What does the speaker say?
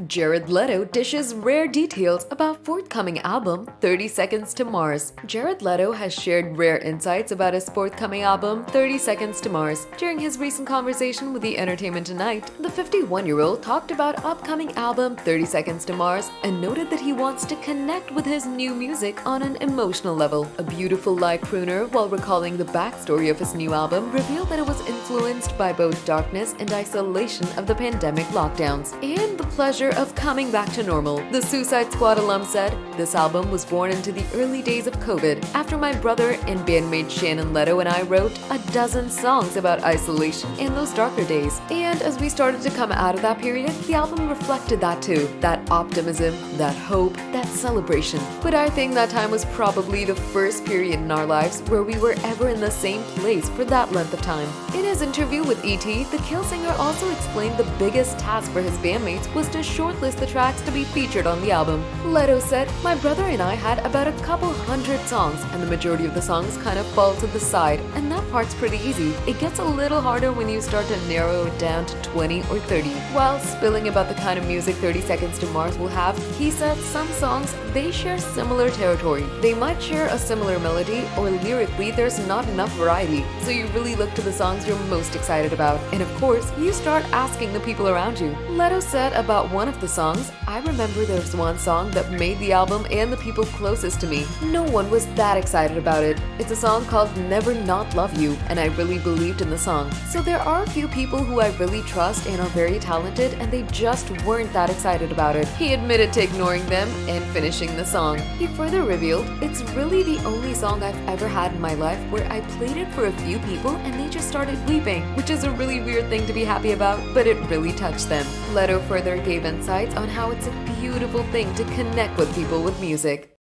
Jared Leto dishes rare details about forthcoming album 30 Seconds to Mars. Jared Leto has shared rare insights about his forthcoming album 30 Seconds to Mars. During his recent conversation with the Entertainment Tonight, the 51-year-old talked about upcoming album 30 Seconds to Mars and noted that he wants to connect with his new music on an emotional level. A beautiful light crooner, while recalling the backstory of his new album, revealed that it was influenced by both darkness and isolation of the pandemic lockdowns and the pleasure of coming back to normal. The Suicide Squad alum said, "This album was born into the early days of COVID, after my brother and bandmate Shannon Leto and I wrote a dozen songs about isolation in those darker days. And as we started to come out of that period, the album reflected that too. That optimism, that hope, that celebration. But I think that time was probably the first period in our lives where we were ever in the same place for that length of time." In his interview with ET, the Kill singer also explained the biggest task for his bandmates was to shortlist the tracks to be featured on the album. Leto said, "My brother and I had about a couple hundred songs, and the majority of the songs kind of fall to the side, and that part's pretty easy. It gets a little harder when you start to narrow it down to 20 or 30. While spilling about the kind of music 30 Seconds to Mars will have, he said some songs, they share similar territory. They might share a similar melody, or lyrically there's not enough variety, so you really look to the songs you're most excited about. And of course, you start asking the people around you." Leto said about one of the songs, "I remember there was one song that made the album and the people closest to me. No one was that excited about it. It's a song called Never Not Love You, and I really believed in the song. So there are a few people who I really trust and are very talented, and they just weren't that excited about it." He admitted to ignoring them and finishing the song. He further revealed, "It's really the only song I've ever had in my life where I played it for a few people and they just started weeping, which is a really weird thing to be happy about, but it really touched them." Leto further gave insights on how it's a beautiful thing to connect with people with music.